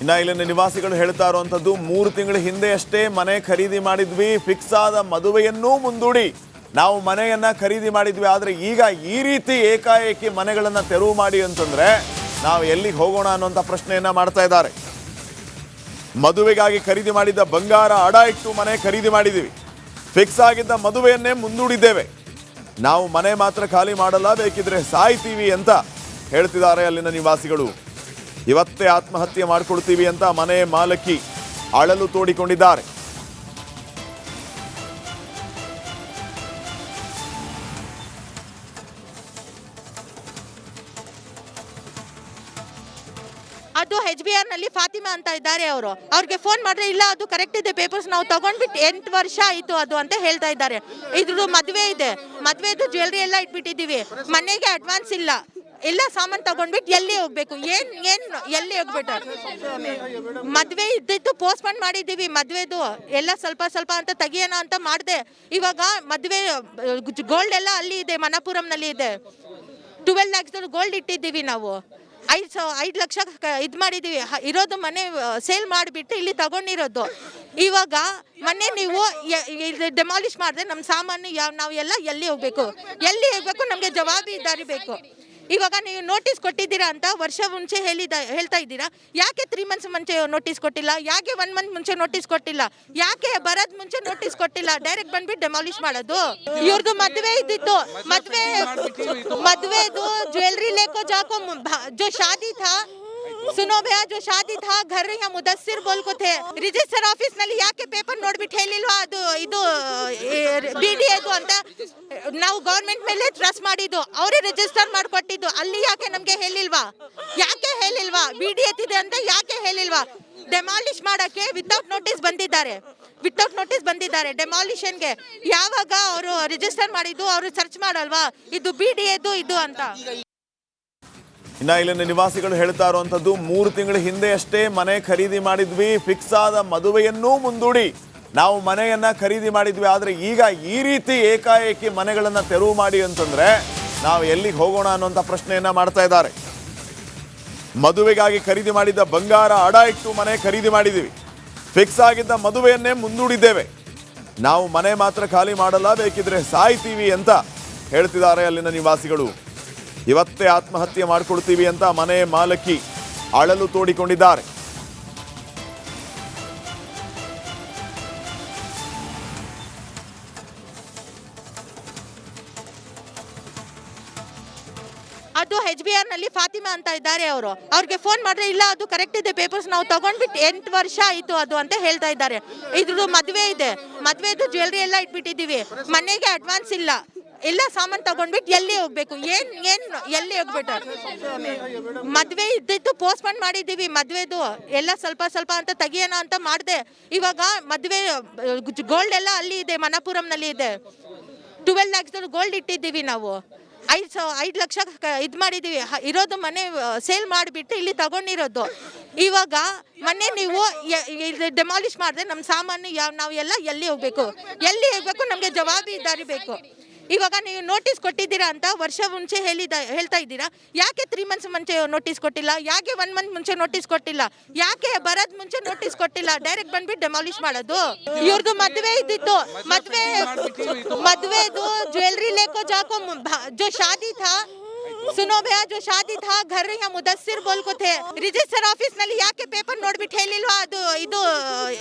ಇನ್ನು ಇಲ್ಲಿನ ನಿವಾಸಿಗಳು ಹೇಳ್ತಾ ಇರುವಂತದ್ದು 3 ತಿಂಗಳ ಹಿಂದೆ ಅಷ್ಟೇ ಮನೆ ಖರೀದಿ ಮಾಡಿದ್ವಿ, ಫಿಕ್ಸ್ ಆದ ಮದುವೆಯನ್ನೂ ಮುಂದೂಡಿ ನಾವು ಮನೆಯನ್ನ ಖರೀದಿ ಮಾಡಿದ್ವಿ. ಆದರೆ ಈಗ ಈ ರೀತಿ ಏಕಾಏಕಿ ಮನೆಗಳನ್ನ ತೆರವು ಮಾಡಿ ಅಂತಂದ್ರೆ ನಾವು ಎಲ್ಲಿಗೆ ಹೋಗೋಣ ಅನ್ನುವಂಥ ಪ್ರಶ್ನೆಯನ್ನ ಮಾಡ್ತಾ ಇದ್ದಾರೆ. ಮದುವೆಗಾಗಿ ಖರೀದಿ ಮಾಡಿದ್ದ ಬಂಗಾರ ಅಡ ಇಟ್ಟು ಮನೆ ಖರೀದಿ ಮಾಡಿದ್ದೀವಿ, ಫಿಕ್ಸ್ ಆಗಿದ್ದ ಮದುವೆಯನ್ನೇ ಮುಂದೂಡಿದ್ದೇವೆ, ನಾವು ಮನೆ ಮಾತ್ರ ಖಾಲಿ ಮಾಡಲ್ಲ, ಬೇಕಿದ್ರೆ ಸಾಯ್ತೀವಿ ಅಂತ ಹೇಳ್ತಿದ್ದಾರೆ ಅಲ್ಲಿನ ನಿವಾಸಿಗಳು. ಇವತ್ತೇ ಆತ್ಮಹತ್ಯೆ ಮಾಡಿಕೊಳ್ತೀವಿ ಅಂತ ಮನೆ ಮಾಲಕಿ ಅಳಲು ತೋಡಿಕೊಂಡಿದ್ದಾರೆ. ಅದು HBR ನಲ್ಲಿ ಫಾತಿಮಾ ಅಂತ ಇದ್ದಾರೆ. ಅವ್ರಿಗೆ ಫೋನ್ ಮಾಡಿದ್ರೆ ಇಲ್ಲ ಅದು ಕರೆಕ್ಟ್ ಇದೆ, ಪೇಪರ್ಸ್ ನಾವು ತಗೊಂಡ್ಬಿಟ್ಟು 8 ವರ್ಷ ಆಯಿತು ಅದು ಅಂತ ಹೇಳ್ತಾ ಇದ್ದಾರೆ. ಇದ್ರ ಮದುವೆ ಇದೆ, ಮದುವೆದು ಜ್ಯುವೆಲ್ರಿ ಎಲ್ಲ ಇಟ್ಬಿಟ್ಟಿದ್ದೀವಿ, ಮನೆಗೆ ಅಡ್ವಾನ್ಸ್ ಇಲ್ಲ, ಎಲ್ಲ ಸಾಮಾನು ತಗೊಂಡ್ಬಿಟ್ಟು ಎಲ್ಲಿ ಹೋಗ್ಬೇಕು, ಎಲ್ಲಿ ಹೋಗ್ಬಿಟ್ಟು ಮದುವೆ ಇದ್ದಿದ್ದು ಪೋಸ್ಟ್ಪೋನ್ ಮಾಡಿದ್ದೀವಿ. ಮದುವೆದು ಎಲ್ಲ ಸ್ವಲ್ಪ ಅಂತ ತೆಗಿಯೋಣ ಅಂತ ಮಾಡಿದೆ. ಇವಾಗ ಮದುವೆ ಗೋಲ್ಡ್ ಎಲ್ಲ ಅಲ್ಲಿ ಇದೆ, ಮನಪುರಂನಲ್ಲಿ ಇದೆ. 12 lakhs ಗೋಲ್ಡ್ ಇಟ್ಟಿದ್ದೀವಿ ನಾವು. 5 ಲಕ್ಷ ಇದು ಮಾಡಿದ್ದೀವಿ. ಇರೋದು ಮನೆ ಸೇಲ್ ಮಾಡಿಬಿಟ್ಟು ಇಲ್ಲಿ ತಗೊಂಡಿರೋದು. ಇವಾಗ ಮನೆ ನೀವು ಡೆಮಾಲಿಷ್ ಮಾಡಿದ್ರೆ ನಮ್ಮ ಸಾಮಾನು ನಾವು ಎಲ್ಲ ಎಲ್ಲಿ ಹೋಗ್ಬೇಕು ನಮಗೆ ಜವಾಬ್ದಾರಿ ಬೇಕು. ಇವಾಗ ನೀವು ನೋಟಿಸ್ ಕೊಟ್ಟಿದ್ದೀರಾ ಅಂತ ವರ್ಷ ಮುಂಚೆ ಹೇಳ್ತಾ ಇದ್ದೀರಾ, ಯಾಕೆ 3 months ಮುಂಚೆ ನೋಟಿಸ್ ಕೊಟ್ಟಿಲ್ಲ, ಯಾಕೆ 1 month ಮುಂಚೆ ನೋಟಿಸ್ ಕೊಟ್ಟಿಲ್ಲ, ಯಾಕೆ ಬರೋದ್ ಮುಂಚೆ ನೋಟಿಸ್ ಕೊಟ್ಟಿಲ್ಲ, ಡೈರೆಕ್ಟ್ ಬಂದ್ಬಿಟ್ಟು ಡೆಮಾಲಿಷ್ ಮಾಡೋದು. ಇವ್ರದ್ದು ಮದುವೆ ಇದ್ದಿತ್ತು, ಮದುವೆದು ಜ್ಯುವೆಲ್ರಿ ಲೇಕೋ ಜಾಕೋ जो शादी था, सुनो भैया, जो शादी था घर या मुदस्सिर बोल को थे, ರಿಜಿಸ್ಟರ್ ಆಫೀಸ್ ನಲ್ಲಿ ಯಾಕೆ ಪೇಪರ್ ನೋಡ್ಬಿಟ್ಟು ಹೇಳಿಲ್ವಾ ಅದು ಇದು BDA ಅಂತ. ನಾವು ಗವರ್ಮೆಂಟ್ ಮೇಲೆ ಟ್ರಸ್ಟ್ ಮಾಡಿದ್ದು, ಅವರೇ ರಿಜಿಸ್ಟರ್ ಮಾಡಿಕೊಟ್ಟಿದ್ದು, ಅಲ್ಲಿ ಯಾಕೆ ನಮ್ಗೆ ಹೇಳಿಲ್ವಾ, BDA ಇದೆ ಅಂತ ಯಾಕೆ ಹೇಳಿಲ್ವಾ? ಡೆಮಾಲಿಷ್ ಮಾಡಕ್ಕೆ ವಿತೌಟ್ ನೋಟಿಸ್ ಬಂದಿದ್ದಾರೆ ಡೆಮಾಲಿಷನ್ಗೆ. ಯಾವಾಗ ಅವರು ರಿಜಿಸ್ಟರ್ ಮಾಡಿದ್ದು ಅವರು ಸರ್ಚ್ ಮಾಡಲ್ವಾ ಇದು BDA ಇದು ಅಂತ. ಇನ್ನು ಇಲ್ಲಿನ ನಿವಾಸಿಗಳು ಹೇಳ್ತಾ ಇರುವಂತದ್ದು 3 ತಿಂಗಳ ಹಿಂದೆ ಅಷ್ಟೇ ಮನೆ ಖರೀದಿ ಮಾಡಿದ್ವಿ, ಫಿಕ್ಸ್ ಆದ ಮದುವೆಯನ್ನೂ ಮುಂದೂಡಿ ನಾವು ಮನೆಯನ್ನ ಖರೀದಿ ಮಾಡಿದ್ವಿ. ಆದರೆ ಈಗ ಈ ರೀತಿ ಏಕಾಏಕಿ ಮನೆಗಳನ್ನ ತೆರವು ಮಾಡಿ ಅಂತಂದ್ರೆ ನಾವು ಎಲ್ಲಿಗೆ ಹೋಗೋಣ ಅನ್ನುವಂಥ ಪ್ರಶ್ನೆಯನ್ನ ಮಾಡ್ತಾ ಇದ್ದಾರೆ. ಮದುವೆಗಾಗಿ ಖರೀದಿ ಮಾಡಿದ್ದ ಬಂಗಾರ ಅಡ ಇಟ್ಟು ಮನೆ ಖರೀದಿ ಮಾಡಿದ್ದೀವಿ, ಫಿಕ್ಸ್ ಆಗಿದ್ದ ಮದುವೆಯನ್ನೇ ಮುಂದೂಡಿದ್ದೇವೆ, ನಾವು ಮನೆ ಮಾತ್ರ ಖಾಲಿ ಮಾಡಲ್ಲ, ಬೇಕಿದ್ರೆ ಸಾಯ್ತೀವಿ ಅಂತ ಹೇಳ್ತಿದ್ದಾರೆ ಅಲ್ಲಿನ ನಿವಾಸಿಗಳು. ಇವತ್ತೇ ಆತ್ಮಹತ್ಯೆ ಮಾಡಿಕೊಳ್ತೀವಿ ಅಂತ ಮನೆ ಮಾಲಕಿ ಅಳಲು ತೋಡಿಕೊಂಡಿದ್ದಾರೆ. ಅದು HBR ನಲ್ಲಿ ಫಾತಿಮಾ ಅಂತ ಇದ್ದಾರೆ. ಅವ್ರಿಗೆ ಫೋನ್ ಮಾಡಿದ್ರೆ ಇಲ್ಲ ಅದು ಕರೆಕ್ಟ್ ಇದೆ, ಪೇಪರ್ಸ್ ನಾವು ತಗೊಂಡ್ಬಿಟ್ಟು 8 ವರ್ಷ ಆಯಿತು ಅದು ಅಂತ ಹೇಳ್ತಾ ಇದ್ದಾರೆ. ಇದ್ರ ಮದುವೆ ಇದೆ, ಮದುವೆದು ಜ್ಯುವೆಲ್ರಿ ಎಲ್ಲ ಇಟ್ಬಿಟ್ಟಿದ್ದೀವಿ, ಮನೆಗೆ ಅಡ್ವಾನ್ಸ್ ಇಲ್ಲ, ಎಲ್ಲ ಸಾಮಾನು ತಗೊಂಡ್ಬಿಟ್ಟು ಎಲ್ಲಿ ಹೋಗ್ಬೇಕು, ಎಲ್ಲಿ ಹೋಗ್ಬಿಟ್ಟು ಮದುವೆ ಇದ್ದಿದ್ದು ಪೋಸ್ಟ್ಪೋನ್ ಮಾಡಿದ್ದೀವಿ. ಮದುವೆದು ಎಲ್ಲ ಸ್ವಲ್ಪ ಅಂತ ತೆಗಿಯೋಣ ಅಂತ ಮಾಡಿದೆ. ಇವಾಗ ಮದುವೆ ಗೋಲ್ಡ್ ಎಲ್ಲ ಅಲ್ಲಿ ಇದೆ, ಮನಪುರಂನಲ್ಲಿ ಇದೆ. 12 lakhs ಗೋಲ್ಡ್ ಇಟ್ಟಿದ್ದೀವಿ ನಾವು. 5 ಲಕ್ಷ ಇದು ಮಾಡಿದ್ದೀವಿ. ಇರೋದು ಮನೆ ಸೇಲ್ ಮಾಡಿಬಿಟ್ಟು ಇಲ್ಲಿ ತಗೊಂಡಿರೋದು. ಇವಾಗ ಮನೆ ನೀವು ಡೆಮಾಲಿಷ್ ಮಾಡಿದ್ರೆ ನಮ್ಮ ಸಾಮಾನು ನಾವು ಎಲ್ಲ ಎಲ್ಲಿ ಹೋಗ್ಬೇಕು ನಮಗೆ ಜವಾಬ್ದಾರಿ ಬೇಕು. ಇವಾಗ ನೀವು ನೋಟಿಸ್ ಕೊಟ್ಟಿದ್ದೀರಾ ಅಂತ ವರ್ಷ ಮುಂಚೆ ಹೇಳ್ತಾ ಇದ್ದೀರಾ, ಯಾಕೆ 3 months ಮುಂಚೆ ನೋಟಿಸ್ ಕೊಟ್ಟಿಲ್ಲ, ಯಾಕೆ 1 month ಮುಂಚೆ ನೋಟಿಸ್ ಕೊಟ್ಟಿಲ್ಲ, ಯಾಕೆ ಬರೋದ್ ಮುಂಚೆ ನೋಟಿಸ್ ಕೊಟ್ಟಿಲ್ಲ, ಡೈರೆಕ್ಟ್ ಬಂದ್ಬಿಟ್ಟು ಡೆಮಾಲಿಷ್ ಮಾಡೋದು. ಇವ್ರದ್ದು ಮದುವೆ ಇದ್ದಿತ್ತು, ಮದುವೆದು ಜ್ಯುವೆಲ್ರಿ ಲೇಕೋ ಜಾಕೋ जो शादी था, सुनो भैया, जो शादी था घर या मुदस्सिर बोल को थे, ರಿಜಿಸ್ಟರ್ ಆಫೀಸ್ ನಲ್ಲಿ ಯಾಕೆ ಪೇಪರ್ ನೋಡ್ಬಿಟ್ಟು ಹೇಳಿಲ್ವಾ ಅದು ಇದು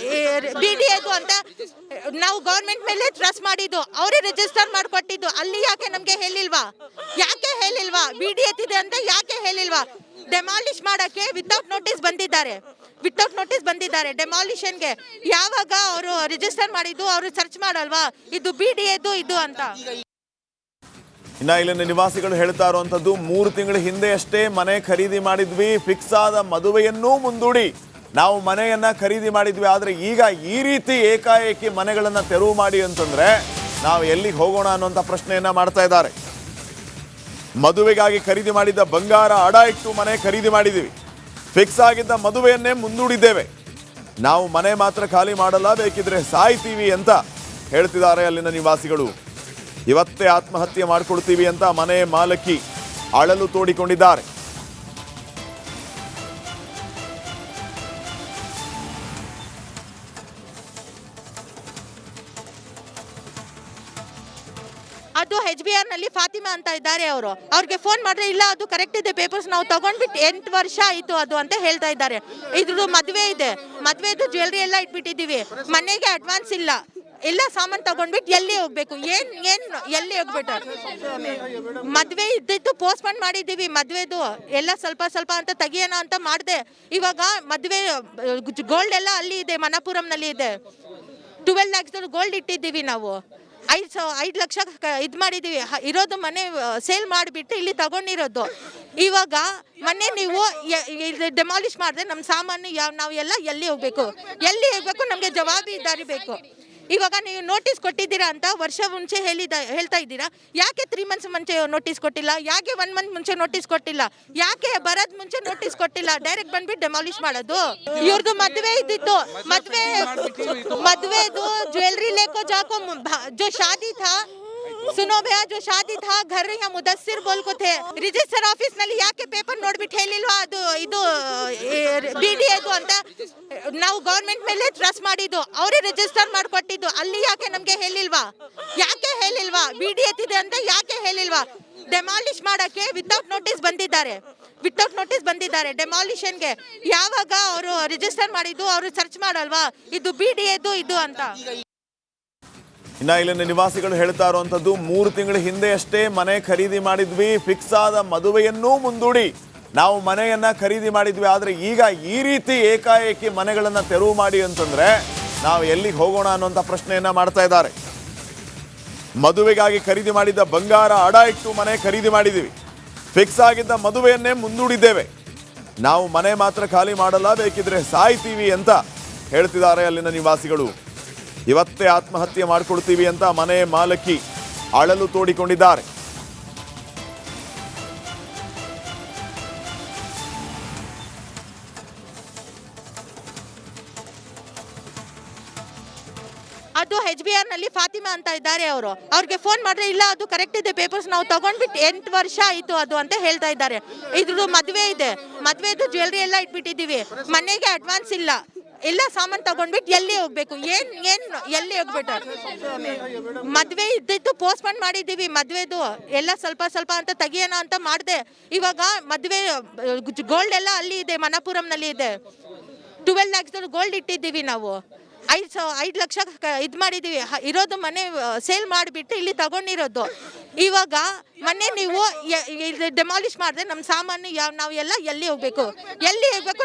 BDA ಅಂತ. ನಾವು ಗವರ್ಮೆಂಟ್ ಮೇಲೆ ಟ್ರಸ್ಟ್ ಮಾಡಿದ್ದು, ಅವರೇ ರಿಜಿಸ್ಟರ್ ಮಾಡಿಕೊಟ್ಟಿದ್ದು, ಅಲ್ಲಿ ಯಾಕೆ ನಮ್ಗೆ ಹೇಳಿಲ್ವಾ, BDA ಇದೆ ಅಂತ ಯಾಕೆ ಹೇಳಿಲ್ವಾ? ಡೆಮಾಲಿಷ್ ಮಾಡಕ್ಕೆ ವಿತೌಟ್ ನೋಟಿಸ್ ಬಂದಿದ್ದಾರೆ ಡೆಮಾಲಿಷನ್ಗೆ. ಯಾವಾಗ ಅವರು ರಿಜಿಸ್ಟರ್ ಮಾಡಿದ್ದು ಅವರು ಸರ್ಚ್ ಮಾಡಲ್ವಾ ಇದು BDA ಇದು ಅಂತ. ಇನ್ನು ಇಲ್ಲಿನ ನಿವಾಸಿಗಳು ಹೇಳ್ತಾ ಇರುವಂತದ್ದು 3 ತಿಂಗಳ ಹಿಂದೆ ಅಷ್ಟೇ ಮನೆ ಖರೀದಿ ಮಾಡಿದ್ವಿ, ಫಿಕ್ಸ್ ಆದ ಮದುವೆಯನ್ನೂ ಮುಂದೂಡಿ ನಾವು ಮನೆಯನ್ನ ಖರೀದಿ ಮಾಡಿದ್ವಿ. ಆದರೆ ಈಗ ಈ ರೀತಿ ಏಕಾಏಕಿ ಮನೆಗಳನ್ನ ತೆರವು ಮಾಡಿ ಅಂತಂದ್ರೆ ನಾವು ಎಲ್ಲಿಗೆ ಹೋಗೋಣ ಅನ್ನುವಂಥ ಪ್ರಶ್ನೆಯನ್ನ ಮಾಡ್ತಾ ಇದ್ದಾರೆ. ಮದುವೆಗಾಗಿ ಖರೀದಿ ಮಾಡಿದ್ದ ಬಂಗಾರ ಅಡ ಇಟ್ಟು ಮನೆ ಖರೀದಿ ಮಾಡಿದ್ದೀವಿ, ಫಿಕ್ಸ್ ಆಗಿದ್ದ ಮದುವೆಯನ್ನೇ ಮುಂದೂಡಿದ್ದೇವೆ, ನಾವು ಮನೆ ಮಾತ್ರ ಖಾಲಿ ಮಾಡಲ್ಲ, ಬೇಕಿದ್ರೆ ಸಾಯ್ತೀವಿ ಅಂತ ಹೇಳ್ತಿದ್ದಾರೆ ಅಲ್ಲಿನ ನಿವಾಸಿಗಳು. ಇವತ್ತೇ ಆತ್ಮಹತ್ಯೆ ಮಾಡಿಕೊಳ್ತೀವಿ ಅಂತ ಮನೆ ಮಾಲಕಿ ಅಳಲು ತೋಡಿಕೊಂಡಿದ್ದಾರೆ. ಅದು HBR ನಲ್ಲಿ ಫಾತಿಮಾ ಅಂತ ಇದ್ದಾರೆ ಅವರು. ಅವ್ರಿಗೆ ಫೋನ್ ಮಾಡಿದ್ರೆ ಇಲ್ಲ ಅದು ಕರೆಕ್ಟ್ ಇದೆ ಪೇಪರ್ಸ್ ನಾವು ತಗೊಂಡ್ಬಿಟ್ಟು 8 ವರ್ಷ ಆಯ್ತು ಅದು ಅಂತ ಹೇಳ್ತಾ ಇದ್ದಾರೆ. ಇದ್ರದ್ದು ಮದುವೆ ಇದೆ, ಮದುವೆದು ಜ್ಯುವೆಲ್ರಿ ಎಲ್ಲ ಇಟ್ಬಿಟ್ಟಿದೀವಿ, ಮನೆಗೆ ಅಡ್ವಾನ್ಸ್ ಇಲ್ಲ, ಎಲ್ಲ ಸಾಮಾನು ತಗೊಂಡ್ಬಿಟ್ಟು ಎಲ್ಲಿ ಹೋಗ್ಬೇಕು, ಏನ್ ಎಲ್ಲಿ ಹೋಗ್ಬಿಟ್ಟು ಮದ್ವೆ ಇದ್ದಿದ್ದು ಪೋಸ್ಟ್ಪೋನ್ ಮಾಡಿದ್ದೀವಿ. ಮದ್ವೆದು ಎಲ್ಲ ಸ್ವಲ್ಪ ಸ್ವಲ್ಪ ಅಂತ ತೆಗಿಯೋಣ ಅಂತ ಮಾಡಿದೆ. ಇವಾಗ ಮದ್ವೆ ಗೋಲ್ಡ್ ಎಲ್ಲ ಅಲ್ಲಿ ಇದೆ, ಮಣಪುರಂನಲ್ಲಿ ಇದೆ. 12 lakhs ಗೋಲ್ಡ್ ಇಟ್ಟಿದ್ದೀವಿ ನಾವು. 5 ಲಕ್ಷ ಇದು ಮಾಡಿದ್ದೀವಿ. ಇರೋದು ಮನೆ ಸೇಲ್ ಮಾಡಿಬಿಟ್ಟು ಇಲ್ಲಿ ತಗೊಂಡಿರೋದು. ಇವಾಗ ಮೊನ್ನೆ ನೀವು ಡೆಮಾಲಿಷ್ ಮಾಡಿದ್ರೆ ನಮ್ಮ ಸಾಮಾನು ನಾವು ಎಲ್ಲ ಎಲ್ಲಿ ಹೋಗ್ಬೇಕು ನಮಗೆ ಜವಾಬ್ದಾರಿ ಬೇಕು. ಇವಾಗ ನೀವು ನೋಟಿಸ್ ಕೊಟ್ಟಿದ್ದೀರಾ ಅಂತ ವರ್ಷ ಮುಂಚೆ ಹೇಳ್ತಾ ಇದ್ದೀರಾ. ಯಾಕೆ 3 months ಮುಂಚೆ ನೋಟಿಸ್ ಕೊಟ್ಟಿಲ್ಲ? ಯಾಕೆ 1 month ಮುಂಚೆ ನೋಟಿಸ್ ಕೊಟ್ಟಿಲ್ಲ? ಯಾಕೆ ಬರೋದ್ ಮುಂಚೆ ನೋಟಿಸ್ ಕೊಟ್ಟಿಲ್ಲ? ಡೈರೆಕ್ಟ್ ಬಂದ್ಬಿಟ್ಟು ಡೆಮಾಲಿಷ್ ಮಾಡೋದು. ಇವ್ರದ್ದು ಮದುವೆ ಇದ್ದಿತ್ತು, ಮದುವೆದು ಜ್ಯುವೆಲ್ರಿ ಲೇಕೋ ಜಾಕೋ जो शादी था, सुनो भैया, जो शादी था घर या मुदस्सिर बोल को थे. ರಿಜಿಸ್ಟರ್ ಆಫೀಸ್ ನಲ್ಲಿ ಯಾಕೆ ಪೇಪರ್ ನೋಡ್ಬಿಟ್ಟು ಹೇಳಿಲ್ವಾ ಅದು ಇದು BDA ಅಂತ? ನಾವು ಗವರ್ಮೆಂಟ್ ಮೇಲೆ ಟ್ರಸ್ಟ್ ಮಾಡಿದ್ದು, ಅವರೇ ರಿಜಿಸ್ಟರ್ ಮಾಡಿಕೊಟ್ಟಿದ್ದು. ಅಲ್ಲಿ ಯಾಕೆ ನಮ್ಗೆ ಹೇಳಿಲ್ವಾ? BDA ಇದೆ ಅಂತ ಯಾಕೆ ಹೇಳಿಲ್ವಾ? ಡೆಮಾಲಿಷ್ ಮಾಡಕ್ಕೆ ವಿತೌಟ್ ನೋಟಿಸ್ ಬಂದಿದ್ದಾರೆ ಡೆಮಾಲಿಷನ್ಗೆ. ಯಾವಾಗ ಅವರು ರಿಜಿಸ್ಟರ್ ಮಾಡಿದ್ದು ಅವರು ಸರ್ಚ್ ಮಾಡಲ್ವಾ ಇದು BDA ಇದು ಅಂತ? ಇನ್ನ ಇಲ್ಲಿನ ನಿವಾಸಿಗಳು ಹೇಳ್ತಾ ಇರುವಂತದ್ದು 3 ತಿಂಗಳ ಹಿಂದೆ ಅಷ್ಟೇ ಮನೆ ಖರೀದಿ ಮಾಡಿದ್ವಿ, ಫಿಕ್ಸ್ ಆದ ಮದುವೆಯನ್ನೂ ಮುಂದೂಡಿ ನಾವು ಮನೆಯನ್ನ ಖರೀದಿ ಮಾಡಿದ್ವಿ. ಆದ್ರೆ ಈಗ ಈ ರೀತಿ ಏಕಾಏಕಿ ಮನೆಗಳನ್ನ ತೆರವು ಮಾಡಿ ಅಂತಂದ್ರೆ ನಾವು ಎಲ್ಲಿಗೆ ಹೋಗೋಣ ಅನ್ನುವಂಥ ಪ್ರಶ್ನೆಯನ್ನ ಮಾಡ್ತಾ ಇದ್ದಾರೆ. ಮದುವೆಗಾಗಿ ಖರೀದಿ ಮಾಡಿದ್ದ ಬಂಗಾರ ಅಡ ಇಟ್ಟು ಮನೆ ಖರೀದಿ ಮಾಡಿದ್ದೀವಿ, ಫಿಕ್ಸ್ ಆಗಿದ್ದ ಮದುವೆಯನ್ನೇ ಮುಂದೂಡಿದ್ದೇವೆ, ನಾವು ಮನೆ ಮಾತ್ರ ಖಾಲಿ ಮಾಡಲ್ಲ, ಬೇಕಿದ್ರೆ ಸಾಯ್ತೀವಿ ಅಂತ ಹೇಳ್ತಿದ್ದಾರೆ ಅಲ್ಲಿನ ನಿವಾಸಿಗಳು. ಇವತ್ತೇ ಆತ್ಮಹತ್ಯೆ ಮಾಡಿಕೊಳ್ತೀವಿ ಅಂತ ಮನೆ ಮಾಲಕಿ ಅಳಲು ತೋಡಿಕೊಂಡಿದ್ದಾರೆ. ಅದು HBR ನಲ್ಲಿ ಫಾತಿಮಾ ಅಂತ ಇದ್ದಾರೆ ಅವರು. ಅವ್ರಿಗೆ ಫೋನ್ ಮಾಡಿದ್ರೆ ಇಲ್ಲ ಅದು ಕರೆಕ್ಟ್ ಇದೆ ಪೇಪರ್ಸ್ ನಾವು ತಗೊಂಡ್ಬಿಟ್ಟು 8 ವರ್ಷ ಆಯ್ತು ಅದು ಅಂತ ಹೇಳ್ತಾ ಇದ್ದಾರೆ. ಇದ್ರದ್ದು ಮದುವೆ ಇದೆ, ಮದುವೆದು ಜ್ಯುವೆಲ್ರಿ ಎಲ್ಲ ಇಟ್ಬಿಟ್ಟಿದ್ದೀವಿ, ಮನೆಗೆ ಅಡ್ವಾನ್ಸ್ ಇಲ್ಲ, ಎಲ್ಲ ಸಾಮಾನು ತಗೊಂಡ್ಬಿಟ್ಟು ಎಲ್ಲಿ ಹೋಗ್ಬೇಕು ಎಲ್ಲಿ ಹೋಗ್ಬಿಟ್ಟು ಮದ್ವೆ ಇದ್ದಿದ್ದು ಪೋಸ್ಟ್ಪೋನ್ ಮಾಡಿದ್ದೀವಿ. ಮದ್ವೆದು ಎಲ್ಲ ಸ್ವಲ್ಪ ಸ್ವಲ್ಪ ಅಂತ ತೆಗಿಯೋಣ ಅಂತ ಮಾಡಿದೆ. ಇವಾಗ ಮದ್ವೆ ಗೋಲ್ಡ್ ಎಲ್ಲ ಅಲ್ಲಿ ಇದೆ, ಮಣಪುರಂನಲ್ಲಿ ಇದೆ. 12 lakhs ಗೋಲ್ಡ್ ಇಟ್ಟಿದ್ದೀವಿ ನಾವು. 5 ಲಕ್ಷ ಇದು ಮಾಡಿದ್ದೀವಿ. ಇರೋದು ಮನೆ ಸೇಲ್ ಮಾಡಿಬಿಟ್ಟು ಇಲ್ಲಿ ತಗೊಂಡಿರೋದು. ಇವಾಗ ಮೊನ್ನೆ ನೀವು ಡೆಮಾಲಿಷ್ ಮಾಡಿದ್ರೆ ನಮ್ಮ ಸಾಮಾನು ನಾವು ಎಲ್ಲ ಎಲ್ಲಿ ಹೋಗ್ಬೇಕು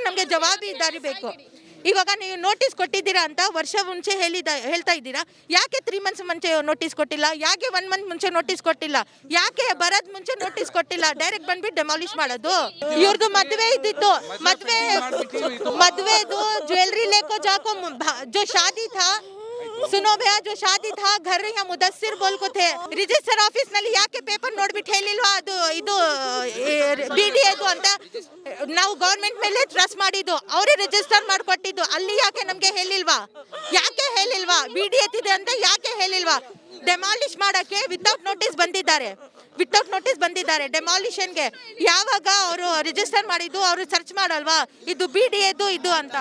ನಮಗೆ ಜವಾಬ್ದಾರಿ ಬೇಕು. ಇವಾಗ ನೀವು ನೋಟಿಸ್ ಕೊಟ್ಟಿದ್ದೀರಾ ಅಂತ ವರ್ಷ ಮುಂಚೆ ಹೇಳ್ತಾ ಇದ್ದೀರಾ. ಯಾಕೆ 3 months ಮುಂಚೆ ನೋಟಿಸ್ ಕೊಟ್ಟಿಲ್ಲ? ಯಾಕೆ 1 month ಮುಂಚೆ ನೋಟಿಸ್ ಕೊಟ್ಟಿಲ್ಲ? ಯಾಕೆ ಬರೋದ್ ಮುಂಚೆ ನೋಟಿಸ್ ಕೊಟ್ಟಿಲ್ಲ? ಡೈರೆಕ್ಟ್ ಬಂದ್ಬಿಟ್ಟು ಡೆಮಾಲಿಷ್ ಮಾಡೋದು. ಇವ್ರದ್ದು ಮದುವೆ ಇದ್ದಿತ್ತು, ಮದುವೆದು ಜ್ಯುವೆಲ್ರಿ ಲೇಕೋ ಜಾಕೋ जो शादी था, सुनो भैया, जो शादी था घर या मुदस्सिर बोल को थे. ರಿಜಿಸ್ಟರ್ ಆಫೀಸ್ ನಲ್ಲಿ ಯಾಕೆ ಪೇಪರ್ ನೋಡ್ಬಿಟ್ಟು ಹೇಳಿಲ್ವಾ ಅದು ಇದು BDA ಅಂತ? ನಾವು ಗವರ್ಮೆಂಟ್ ಮೇಲೆ ಟ್ರಸ್ಟ್ ಮಾಡಿದ್ದು, ಅವರೇ ರಿಜಿಸ್ಟರ್ ಮಾಡಿಕೊಟ್ಟಿದ್ದು. ಅಲ್ಲಿ ಯಾಕೆ ನಮ್ಗೆ ಹೇಳಿಲ್ವಾ? BDA ಇದೆ ಅಂತ ಯಾಕೆ ಹೇಳಿಲ್ವಾ? ಡೆಮಾಲಿಷ್ ಮಾಡಕ್ಕೆ ವಿತೌಟ್ ನೋಟಿಸ್ ಬಂದಿದ್ದಾರೆ ಡೆಮಾಲಿಷನ್ಗೆ. ಯಾವಾಗ ಅವರು ರಿಜಿಸ್ಟರ್ ಮಾಡಿದ್ದು ಅವರು ಸರ್ಚ್ ಮಾಡಲ್ವಾ ಇದು BDA ಇದು ಅಂತ?